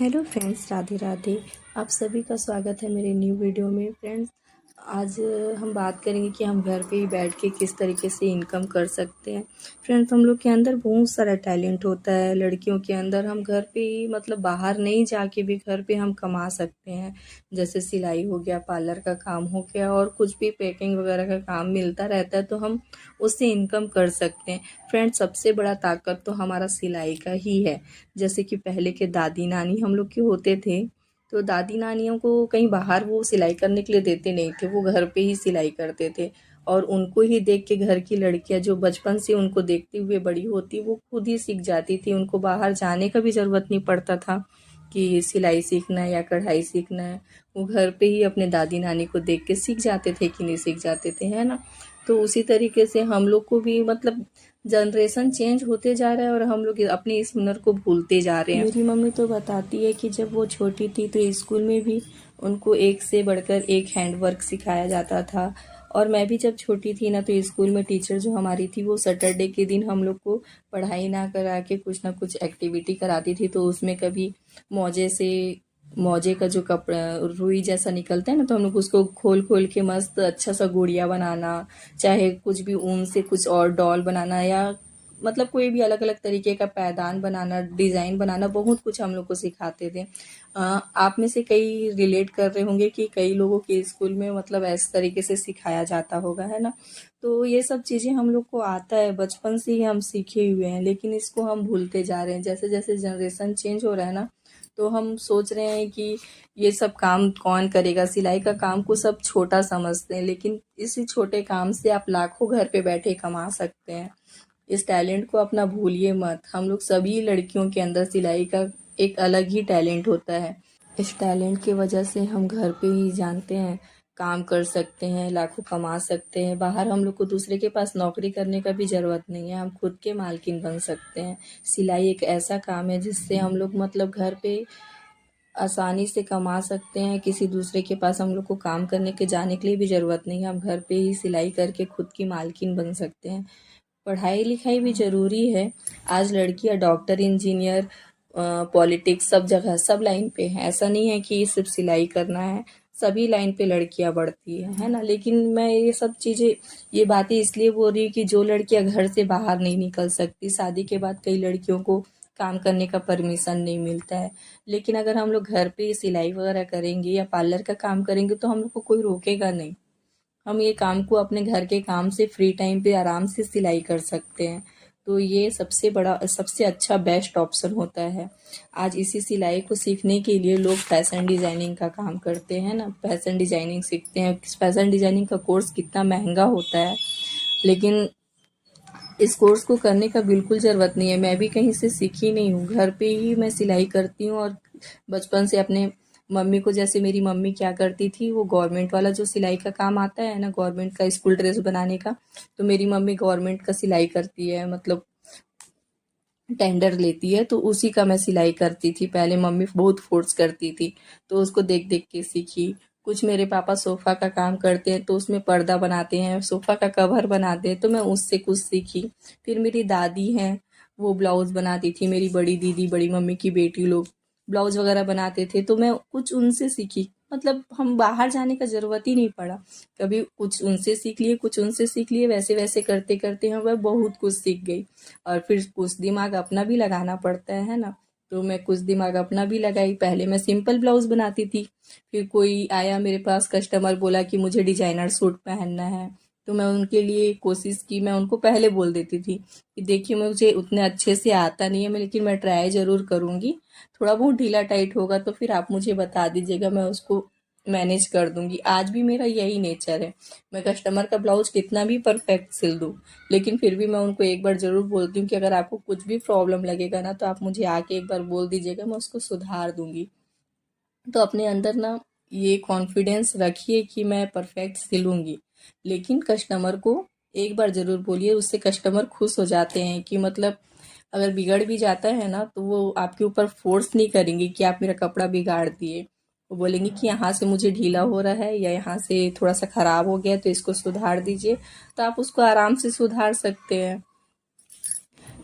Hello friends, Radhe Radhe. आप सभी का स्वागत है मेरे न्यू वीडियो में। फ्रेंड्स, आज हम बात करेंगे कि हम घर पे ही बैठ के किस तरीके से इनकम कर सकते हैं। फ्रेंड्स, हम लोग के अंदर बहुत सारा टैलेंट होता है लड़कियों के अंदर। हम घर पे ही मतलब बाहर नहीं जाके भी घर पे हम कमा सकते हैं। जैसे सिलाई हो गया, पार्लर का काम हो गया, और कुछ भी पैकिंग वगैरह का काम मिलता रहता है तो हम उससे इनकम कर सकते हैं। फ्रेंड्स, सबसे बड़ा ताकत तो हमारा सिलाई का ही है। जैसे कि पहले के दादी नानी हम लोग के होते थे, तो दादी नानियों को कहीं बाहर वो सिलाई करने के लिए देते नहीं थे, वो घर पे ही सिलाई करते थे। और उनको ही देख के घर की लड़कियां जो बचपन से उनको देखते हुए बड़ी होती, वो खुद ही सीख जाती थी। उनको बाहर जाने का भी ज़रूरत नहीं पड़ता था कि सिलाई सीखना है या कढ़ाई सीखना है। वो घर पे ही अपने दादी नानी को देख के सीख जाते थे कि नहीं सीख जाते थे, है ना। तो उसी तरीके से हम लोग को भी मतलब जनरेशन चेंज होते जा रहा है और हम लोग अपने इस हुनर को भूलते जा रहे हैं। मेरी मम्मी तो बताती है कि जब वो छोटी थी तो स्कूल में भी उनको एक से बढ़कर एक हैंडवर्क सिखाया जाता था। और मैं भी जब छोटी थी ना, तो स्कूल में टीचर जो हमारी थी वो सैटरडे के दिन हम लोग को पढ़ाई ना करा के कुछ ना कुछ एक्टिविटी कराती थी। तो उसमें कभी मौजे का जो कपड़ा रुई जैसा निकलता है ना, तो हम लोग उसको खोल खोल के मस्त अच्छा सा गुड़िया बनाना, चाहे कुछ भी ऊन से कुछ और डॉल बनाना, या मतलब कोई भी अलग अलग तरीके का पैदान बनाना, डिज़ाइन बनाना, बहुत कुछ हम लोग को सिखाते थे। आप में से कई रिलेट कर रहे होंगे कि कई लोगों के स्कूल में मतलब इस तरीके से सिखाया जाता होगा, है ना। तो ये सब चीज़ें हम लोग को आता है, बचपन से ही हम सीखे हुए हैं, लेकिन इसको हम भूलते जा रहे हैं। जैसे जैसे जनरेशन चेंज हो रहा है ना, तो हम सोच रहे हैं कि ये सब काम कौन करेगा। सिलाई का काम को सब छोटा समझते हैं, लेकिन इसी छोटे काम से आप लाखों घर पे बैठे कमा सकते हैं। इस टैलेंट को अपना भूलिए मत। हम लोग सभी लड़कियों के अंदर सिलाई का एक अलग ही टैलेंट होता है। इस टैलेंट की वजह से हम घर पे ही जानते हैं काम कर सकते हैं, लाखों कमा सकते हैं। बाहर हम लोग को दूसरे के पास नौकरी करने का भी ज़रूरत नहीं है, हम खुद के मालकिन बन सकते हैं। सिलाई एक ऐसा काम है जिससे हम लोग मतलब घर पे आसानी से कमा सकते हैं। किसी दूसरे के पास हम लोग को काम करने के जाने के लिए भी ज़रूरत नहीं है, हम घर पे ही सिलाई करके खुद की मालकिन बन सकते हैं। पढ़ाई लिखाई भी ज़रूरी है। आज लड़कियां डॉक्टर, इंजीनियर, पॉलिटिक्स, सब जगह सब लाइन पे है। ऐसा नहीं है कि सिर्फ सिलाई करना है, सभी लाइन पे लड़कियां बढ़ती है ना। लेकिन मैं ये सब चीज़ें, ये बातें इसलिए बोल रही हूँ कि जो लड़कियां घर से बाहर नहीं निकल सकती, शादी के बाद कई लड़कियों को काम करने का परमिशन नहीं मिलता है। लेकिन अगर हम लोग घर पे सिलाई वगैरह करेंगे या पार्लर का काम करेंगे तो हम लोग को कोई रोकेगा नहीं। हम ये काम को अपने घर के काम से फ्री टाइम पे आराम से सिलाई कर सकते हैं। तो ये सबसे बड़ा, सबसे अच्छा बेस्ट ऑप्शन होता है। आज इसी सिलाई को सीखने के लिए लोग फैशन डिज़ाइनिंग का काम करते हैं ना, फैशन डिज़ाइनिंग सीखते हैं। फैशन डिज़ाइनिंग का कोर्स कितना महंगा होता है, लेकिन इस कोर्स को करने का बिल्कुल ज़रूरत नहीं है। मैं भी कहीं से सीखी नहीं हूँ, घर पे ही मैं सिलाई करती हूँ। और बचपन से अपने मम्मी को, जैसे मेरी मम्मी क्या करती थी, वो गवर्नमेंट वाला जो सिलाई का काम आता है ना, गवर्नमेंट का स्कूल ड्रेस बनाने का, तो मेरी मम्मी गवर्नमेंट का सिलाई करती है, मतलब टेंडर लेती है, तो उसी का मैं सिलाई करती थी। पहले मम्मी बहुत फोर्स करती थी, तो उसको देख देख के सीखी। कुछ मेरे पापा सोफ़ा का काम करते हैं, तो उसमें पर्दा बनाते हैं, सोफ़ा का कवर बनाते हैं, तो मैं उससे कुछ सीखी। फिर मेरी दादी हैं, वो ब्लाउज़ बनाती थी। मेरी बड़ी दीदी, बड़ी मम्मी की बेटी लोग ब्लाउज़ वगैरह बनाते थे, तो मैं कुछ उनसे सीखी। मतलब हम बाहर जाने का ज़रूरत ही नहीं पड़ा। कभी कुछ उनसे सीख लिए, कुछ उनसे सीख लिए, वैसे वैसे करते करते हम मैं बहुत कुछ सीख गई। और फिर कुछ दिमाग अपना भी लगाना पड़ता है ना, तो मैं कुछ दिमाग अपना भी लगाई। पहले मैं सिंपल ब्लाउज बनाती थी, फिर कोई आया मेरे पास, कस्टमर बोला कि मुझे डिजाइनर सूट पहनना है, तो मैं उनके लिए कोशिश की। मैं उनको पहले बोल देती थी कि देखिए मुझे उतने अच्छे से आता नहीं है, मैं लेकिन मैं ट्राई ज़रूर करूँगी। थोड़ा बहुत ढीला टाइट होगा तो फिर आप मुझे बता दीजिएगा, मैं उसको मैनेज कर दूंगी। आज भी मेरा यही नेचर है। मैं कस्टमर का ब्लाउज कितना भी परफेक्ट सिल दूँ, लेकिन फिर भी मैं उनको एक बार ज़रूर बोलती हूँ कि अगर आपको कुछ भी प्रॉब्लम लगेगा ना, तो आप मुझे आके एक बार बोल दीजिएगा, मैं उसको सुधार दूंगी। तो अपने अंदर ना ये कॉन्फिडेंस रखिए कि मैं परफेक्ट सिलूंगी। लेकिन कस्टमर को एक बार ज़रूर बोलिए, उससे कस्टमर खुश हो जाते हैं कि मतलब अगर बिगड़ भी जाता है ना, तो वो आपके ऊपर फोर्स नहीं करेंगे कि आप मेरा कपड़ा बिगाड़ दिए। वो बोलेंगे कि यहाँ से मुझे ढीला हो रहा है या यहाँ से थोड़ा सा ख़राब हो गया, तो इसको सुधार दीजिए। तो आप उसको आराम से सुधार सकते हैं।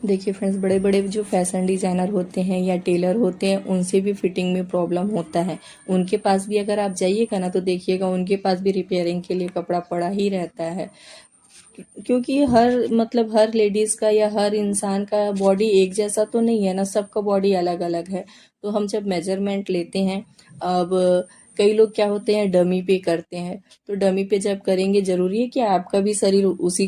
देखिए फ्रेंड्स, बड़े बड़े जो फैशन डिज़ाइनर होते हैं या टेलर होते हैं, उनसे भी फिटिंग में प्रॉब्लम होता है। उनके पास भी अगर आप जाइएगा ना तो देखिएगा उनके पास भी रिपेयरिंग के लिए कपड़ा पड़ा ही रहता है। क्योंकि हर लेडीज़ का या हर इंसान का बॉडी एक जैसा तो नहीं है ना, सबका बॉडी अलग अलग है। तो हम जब मेजरमेंट लेते हैं, अब कई लोग क्या होते हैं डमी पे करते हैं, तो डमी पे जब करेंगे ज़रूरी है कि आपका भी शरीर उसी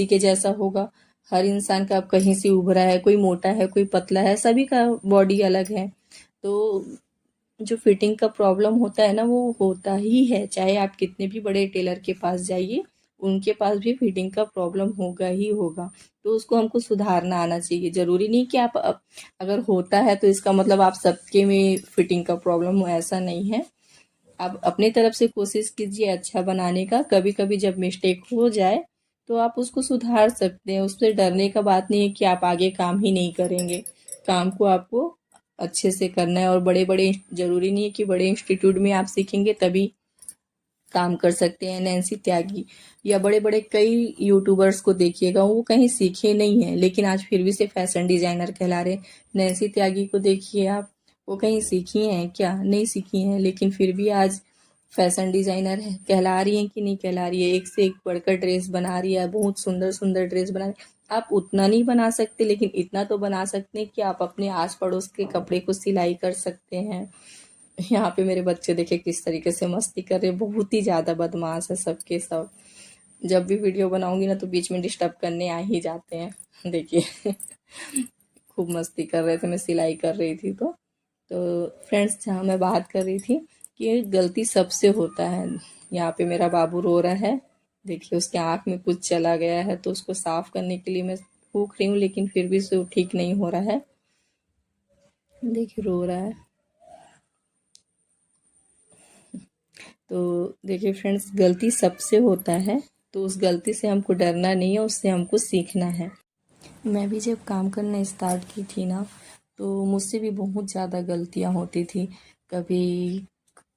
के जैसा होगा। हर इंसान का, अब कहीं से उभरा है, कोई मोटा है, कोई पतला है, सभी का बॉडी अलग है। तो जो फिटिंग का प्रॉब्लम होता है ना, वो होता ही है, चाहे आप कितने भी बड़े टेलर के पास जाइए, उनके पास भी फिटिंग का प्रॉब्लम होगा ही होगा। तो उसको हमको सुधारना आना चाहिए। ज़रूरी नहीं कि अगर होता है तो इसका मतलब आप सबके में फिटिंग का प्रॉब्लम हो, ऐसा नहीं है। आप अपनी तरफ से कोशिश कीजिए अच्छा बनाने का। कभी कभी जब मिस्टेक हो जाए तो आप उसको सुधार सकते हैं। उससे डरने का बात नहीं है कि आप आगे काम ही नहीं करेंगे। काम को आपको अच्छे से करना है। और बड़े बड़े, ज़रूरी नहीं है कि बड़े इंस्टीट्यूट में आप सीखेंगे तभी काम कर सकते हैं। नैन्सी त्यागी या बड़े बड़े कई यूट्यूबर्स को देखिएगा, वो कहीं सीखे नहीं हैं लेकिन आज फिर भी से फैशन डिजाइनर कहला रहे हैं। नैन्सी त्यागी को देखिए आप, वो कहीं सीखी हैं क्या? नहीं सीखी हैं, लेकिन फिर भी आज फैशन डिजाइनर है। कहला रही हैं कि नहीं कहला रही है? एक से एक बढ़कर ड्रेस बना रही है, बहुत सुंदर सुंदर ड्रेस बना रही है। आप उतना नहीं बना सकते, लेकिन इतना तो बना सकते हैं कि आप अपने आस पड़ोस के कपड़े को सिलाई कर सकते हैं। यहाँ पे मेरे बच्चे देखे किस तरीके से मस्ती कर रहे हैं, बहुत ही ज़्यादा बदमाश है सबके सब। जब भी वीडियो बनाऊंगी ना तो बीच में डिस्टर्ब करने आ ही जाते हैं। देखिए खूब मस्ती कर रहे थे, मैं सिलाई कर रही थी। तो फ्रेंड्स, जहाँ मैं बात कर रही थी कि गलती सबसे होता है। यहाँ पे मेरा बाबू रो रहा है। देखिए उसके आँख में कुछ चला गया है, तो उसको साफ करने के लिए मैं फूक रही हूँ, लेकिन फिर भी उससे ठीक नहीं हो रहा है। देखिए रो रहा है। तो देखिए फ्रेंड्स, गलती सबसे होता है, तो उस गलती से हमको डरना नहीं है, उससे हमको सीखना है। मैं भी जब काम करना स्टार्ट की थी ना, तो मुझसे भी बहुत ज़्यादा गलतियाँ होती थी। कभी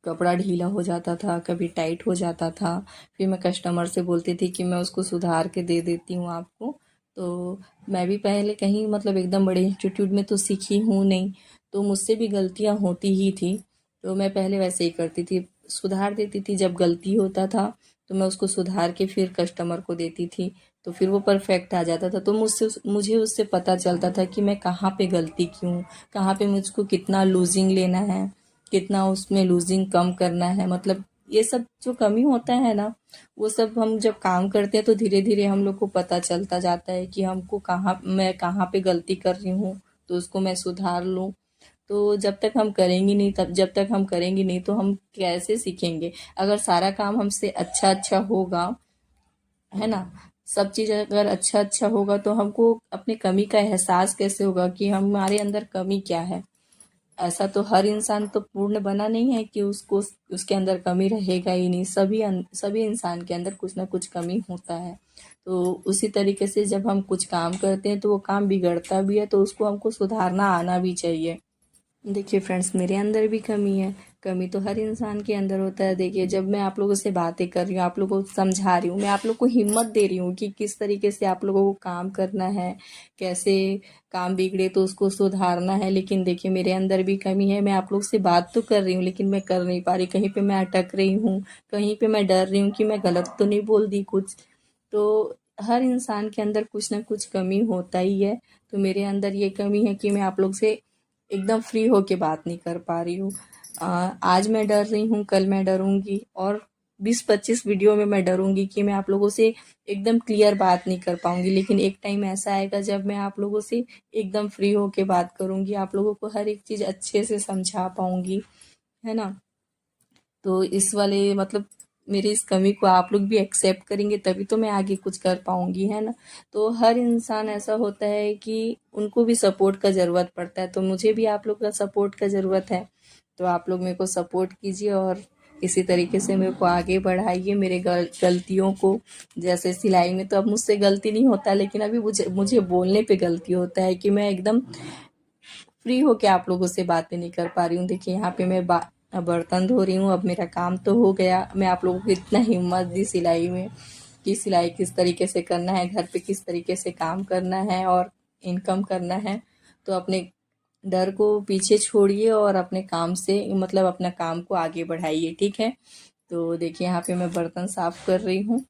कपड़ा ढीला हो जाता था, कभी टाइट हो जाता था। फिर मैं कस्टमर से बोलती थी कि मैं उसको सुधार के दे देती हूँ आपको। तो मैं भी पहले कहीं एकदम बड़े इंस्टीट्यूट में तो सीखी हूँ नहीं, तो मुझसे भी गलतियाँ होती ही थी। तो मैं पहले वैसे ही करती थी, सुधार देती थी। जब गलती होता था तो मैं उसको सुधार के फिर कस्टमर को देती थी, तो फिर वो परफेक्ट आ जाता था। तो मुझे उससे पता चलता था कि मैं कहाँ पे गलती की हूँ, कहाँ पे मुझको कितना लूजिंग लेना है, कितना उसमें लूजिंग कम करना है। ये सब जो कमी होता है ना, वो सब हम जब काम करते हैं तो धीरे धीरे हम लोग को पता चलता जाता है कि मैं कहाँ पे गलती कर रही हूँ, तो उसको मैं सुधार लूँ। तो जब तक हम करेंगे नहीं तो हम कैसे सीखेंगे? अगर सारा काम हमसे अच्छा अच्छा होगा, है ना, सब चीज़ अगर अच्छा अच्छा होगा, तो हमको अपनी कमी का एहसास कैसे होगा कि हमारे अंदर कमी क्या है? ऐसा तो हर इंसान तो पूर्ण बना नहीं है कि उसको उसके अंदर कमी रहेगा ही नहीं। सभी इंसान के अंदर कुछ ना कुछ कमी होता है। तो उसी तरीके से जब हम कुछ काम करते हैं तो वो काम बिगड़ता भी है, तो उसको हमको सुधारना आना भी चाहिए। देखिए फ्रेंड्स, मेरे अंदर भी कमी है। कमी तो हर इंसान के अंदर होता है। देखिए, जब मैं आप लोगों से बातें कर रही हूँ, आप लोगों को समझा रही हूँ, मैं आप लोग को हिम्मत दे रही हूँ कि किस तरीके से आप लोगों को काम करना है, कैसे काम बिगड़े तो उसको सुधारना है। लेकिन देखिए, मेरे अंदर भी कमी है। मैं आप लोग से बात तो कर रही हूँ, लेकिन मैं कर नहीं पा रही। कहीं पे मैं अटक रही हूँ, कहीं पे मैं डर रही हूँ कि मैं गलत तो नहीं बोल दी कुछ। तो हर इंसान के अंदर कुछ ना कुछ कमी होता ही है। तो मेरे अंदर ये कमी है कि मैं आप लोग से एकदम फ्री होके बात नहीं कर पा रही हूँ। आज मैं डर रही हूँ, कल मैं डरूंगी, और 20-25 वीडियो में मैं डरूंगी कि मैं आप लोगों से एकदम क्लियर बात नहीं कर पाऊंगी। लेकिन एक टाइम ऐसा आएगा जब मैं आप लोगों से एकदम फ्री होके बात करूंगी, आप लोगों को हर एक चीज़ अच्छे से समझा पाऊंगी, है ना। तो इस वाले मेरी इस कमी को आप लोग भी एक्सेप्ट करेंगे, तभी तो मैं आगे कुछ कर पाऊंगी, है ना। तो हर इंसान ऐसा होता है कि उनको भी सपोर्ट का ज़रूरत पड़ता है, तो मुझे भी आप लोग का सपोर्ट का ज़रूरत है। तो आप लोग मेरे को सपोर्ट कीजिए और इसी तरीके से मेरे को आगे बढ़ाइए मेरे गलतियों को। जैसे सिलाई में तो अब मुझसे गलती नहीं होता, लेकिन अभी मुझे मुझे बोलने पे गलती होता है कि मैं एकदम फ्री होके आप लोगों से बातें नहीं कर पा रही हूँ। देखिए, यहाँ पे मैं बर्तन धो रही हूँ। अब मेरा काम तो हो गया। मैं आप लोगों को इतना हिम्मत दी सिलाई में कि सिलाई किस तरीके से करना है, घर पे किस तरीके से काम करना है, और इनकम करना है तो अपने डर को पीछे छोड़िए और अपने काम से मतलब अपना काम को आगे बढ़ाइए, ठीक है। तो देखिए यहाँ पे मैं बर्तन साफ कर रही हूँ।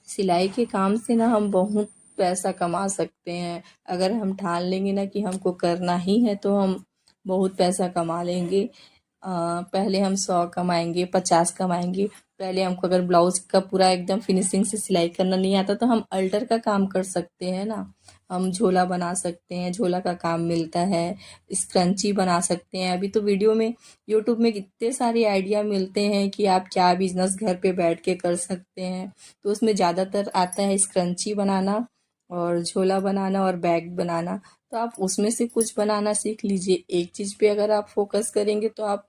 सिलाई के काम से ना हम बहुत पैसा कमा सकते हैं। अगर हम ठान लेंगे ना कि हमको करना ही है तो हम बहुत पैसा कमा लेंगे। पहले हम 100 कमाएंगे, 50 कमाएंगे। पहले हमको अगर ब्लाउज का पूरा एकदम फिनिशिंग से सिलाई करना नहीं आता तो हम अल्टर का काम कर सकते हैं ना। हम झोला बना सकते हैं, झोला का काम मिलता है। स्क्रंची बना सकते हैं। अभी तो वीडियो में यूट्यूब में कितने सारे आइडिया मिलते हैं कि आप क्या बिजनेस घर पे बैठ के कर सकते हैं। तो उसमें ज़्यादातर आता है स्क्रंची बनाना और झोला बनाना और बैग बनाना। तो आप उसमें से कुछ बनाना सीख लीजिए। एक चीज़ पे अगर आप फोकस करेंगे तो आप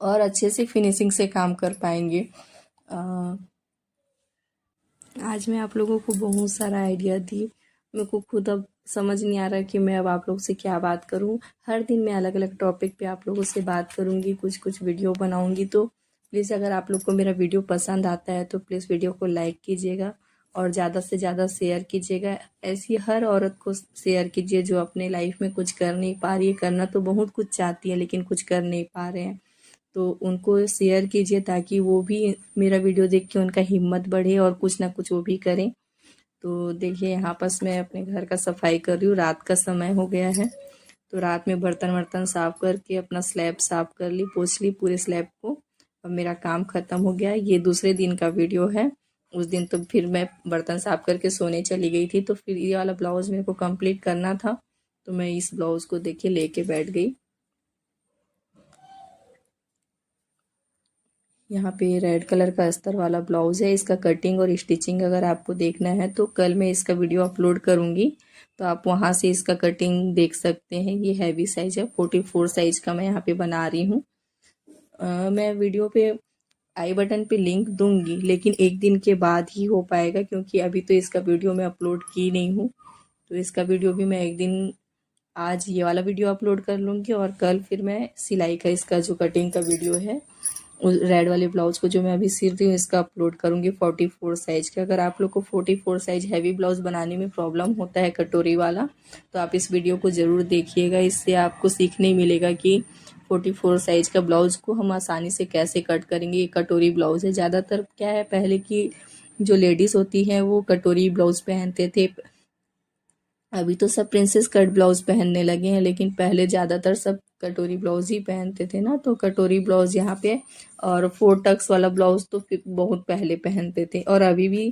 और अच्छे से फिनिशिंग से काम कर पाएंगे। आज मैं आप लोगों को बहुत सारा आइडिया दी। मेरे को खुद अब समझ नहीं आ रहा कि मैं अब आप लोग से क्या बात करूं। हर दिन मैं अलग अलग टॉपिक पे आप लोगों से बात करूंगी, कुछ कुछ वीडियो बनाऊंगी। तो प्लीज़ अगर आप लोग को मेरा वीडियो पसंद आता है तो प्लीज़ वीडियो को लाइक कीजिएगा और ज़्यादा से ज़्यादा शेयर कीजिएगा। ऐसी हर औरत को शेयर कीजिए जो अपने लाइफ में कुछ कर नहीं पा रही है। करना तो बहुत कुछ चाहती है लेकिन कुछ कर नहीं पा रहे हैं। तो उनको शेयर कीजिए ताकि वो भी मेरा वीडियो देख के उनका हिम्मत बढ़े और कुछ ना कुछ वो भी करें। तो देखिए यहाँ पास मैं अपने घर का सफाई कर रही हूँ। रात का समय हो गया है तो रात में बर्तन वर्तन साफ करके अपना स्लैब साफ कर ली, पोंछ ली पूरे स्लैब को। अब मेरा काम ख़त्म हो गया। ये दूसरे दिन का वीडियो है। उस दिन तो फिर मैं बर्तन साफ करके सोने चली गई थी तो फिर ये वाला ब्लाउज़ मेरे को कंप्लीट करना था तो मैं इस ब्लाउज़ को देखिए लेके बैठ गई। यहाँ पे रेड कलर का अस्तर वाला ब्लाउज़ है। इसका कटिंग और स्टिचिंग अगर आपको देखना है तो कल मैं इसका वीडियो अपलोड करूँगी तो आप वहाँ से इसका कटिंग देख सकते हैं। ये हैवी साइज़ है, 44 साइज़ का मैं यहाँ पे बना रही हूँ। मैं वीडियो पे आई बटन पे लिंक दूंगी लेकिन एक दिन के बाद ही हो पाएगा क्योंकि अभी तो इसका वीडियो मैं अपलोड की नहीं हूँ। तो इसका वीडियो भी मैं एक दिन, आज ये वाला वीडियो अपलोड कर लूँगी और कल फिर मैं सिलाई का इसका जो कटिंग का वीडियो है उस रेड वाले ब्लाउज को जो मैं अभी सिल रही हूँ इसका अपलोड करूँगी 44 साइज़ का। अगर आप लोग को 44 साइज़ हैवी ब्लाउज बनाने में प्रॉब्लम होता है कटोरी वाला तो आप इस वीडियो को ज़रूर देखिएगा। इससे आपको सीखने मिलेगा कि 44 साइज़ का ब्लाउज को हम आसानी से कैसे कट करेंगे। ये कटोरी ब्लाउज है। ज़्यादातर क्या है, पहले की जो लेडीज़ होती हैं वो कटोरी ब्लाउज पहनते थे। अभी तो सब प्रिंसेस कट ब्लाउज पहनने लगे हैं लेकिन पहले ज़्यादातर सब कटोरी ब्लाउज ही पहनते थे ना। तो कटोरी ब्लाउज यहाँ पे और 4 टक्स वाला ब्लाउज तो फिर बहुत पहले पहनते थे और अभी भी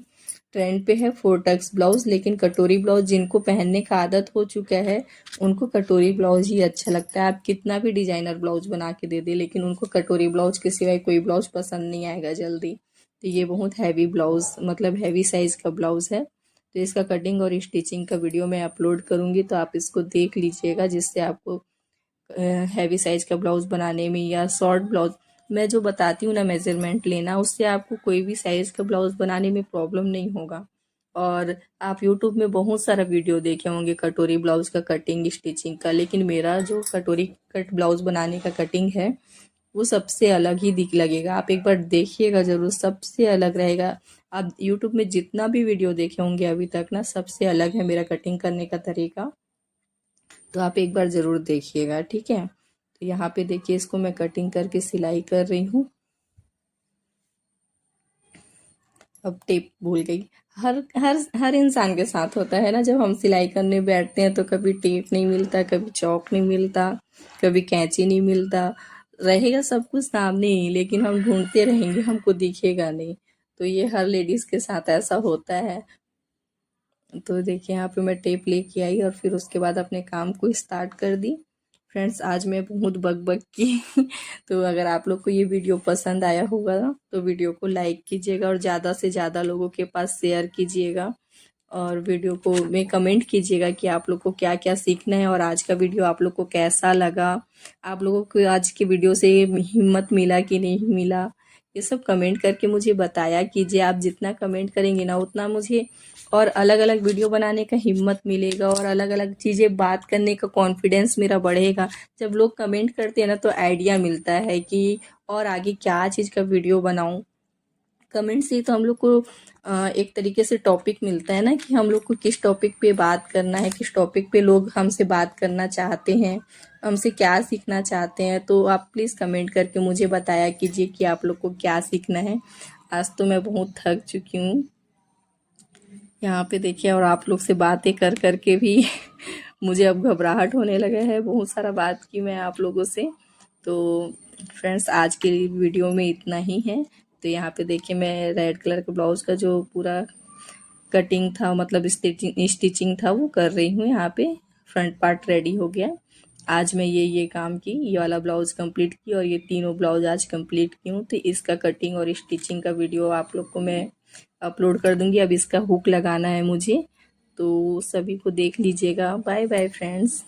ट्रेंड पे है 4 टक्स ब्लाउज। लेकिन कटोरी ब्लाउज जिनको पहनने का आदत हो चुका है उनको कटोरी ब्लाउज ही अच्छा लगता है। आप कितना भी डिजाइनर ब्लाउज बना के दे दे लेकिन उनको कटोरी ब्लाउज के सिवाय कोई ब्लाउज पसंद नहीं आएगा जल्दी। तो ये बहुत हैवी ब्लाउज मतलब हैवी साइज का ब्लाउज है। तो इसका कटिंग और स्टिचिंग का वीडियो मैं अपलोड करूँगी तो आप इसको देख लीजिएगा जिससे आपको हैवी साइज का ब्लाउज बनाने में या शॉर्ट ब्लाउज मैं जो बताती हूँ ना मेजरमेंट लेना, उससे आपको कोई भी साइज का ब्लाउज बनाने में प्रॉब्लम नहीं होगा। और आप यूट्यूब में बहुत सारा वीडियो देखे होंगे कटोरी ब्लाउज का कटिंग स्टिचिंग का, लेकिन मेरा जो कटोरी कट ब्लाउज बनाने का कटिंग है वो सबसे अलग ही दिख लगेगा। आप एक बार देखिएगा ज़रूर, सबसे अलग रहेगा। आप यूट्यूब में जितना भी वीडियो देखे होंगे अभी तक ना, सबसे अलग है मेरा कटिंग करने का तरीका। तो आप एक बार ज़रूर देखिएगा, ठीक है। तो यहाँ पे देखिए इसको मैं कटिंग करके सिलाई कर रही हूँ। अब टेप भूल गई। हर हर हर इंसान के साथ होता है ना, जब हम सिलाई करने बैठते हैं तो कभी टेप नहीं मिलता, कभी चौक नहीं मिलता, कभी कैंची नहीं मिलता। रहेगा सब कुछ सामने ही लेकिन हम ढूंढते रहेंगे, हमको दिखेगा नहीं। तो ये हर लेडीज़ के साथ ऐसा होता है। तो देखिए यहाँ पे मैं टेप लेके आई और फिर उसके बाद अपने काम को स्टार्ट कर दी। फ्रेंड्स आज मैं बहुत बक की तो अगर आप लोग को ये वीडियो पसंद आया होगा ना तो वीडियो को लाइक कीजिएगा और ज़्यादा से ज़्यादा लोगों के पास शेयर कीजिएगा और वीडियो को में कमेंट कीजिएगा कि आप लोग को क्या क्या सीखना है और आज का वीडियो आप लोग को कैसा लगा। आप लोगों को आज के वीडियो से हिम्मत मिला कि नहीं मिला, ये सब कमेंट करके मुझे बताया कीजिए। आप जितना कमेंट करेंगे ना उतना मुझे और अलग अलग वीडियो बनाने का हिम्मत मिलेगा और अलग अलग चीज़ें बात करने का कॉन्फिडेंस मेरा बढ़ेगा। जब लोग कमेंट करते हैं ना तो आइडिया मिलता है कि और आगे क्या चीज़ का वीडियो बनाऊं। कमेंट से ही तो हम लोग को एक तरीके से टॉपिक मिलता है ना, कि हम लोग को किस टॉपिक पे बात करना है, किस टॉपिक पे लोग हमसे बात करना चाहते हैं, हमसे क्या सीखना चाहते हैं। तो आप प्लीज़ कमेंट करके मुझे बताया कीजिए कि आप लोग को क्या सीखना है। आज तो मैं बहुत थक चुकी हूँ यहाँ पे देखिए, और आप लोग से बातें कर कर के भी मुझे अब घबराहट होने लगा है। बहुत सारा बात की मैं आप लोगों से। तो फ्रेंड्स, आज के वीडियो में इतना ही है। तो यहाँ पे देखिए, मैं रेड कलर के ब्लाउज का जो पूरा कटिंग था, मतलब स्टिचिंग था, वो कर रही हूँ यहाँ पे। फ्रंट पार्ट रेडी हो गया। आज मैं ये काम की, ये वाला ब्लाउज कंप्लीट की और ये तीनों ब्लाउज आज कंप्लीट की हूँ। तो इसका कटिंग और स्टिचिंग का वीडियो आप लोग को मैं अपलोड कर दूंगी। अब इसका हुक लगाना है मुझे, तो सभी को देख लीजिएगा। Bye bye friends.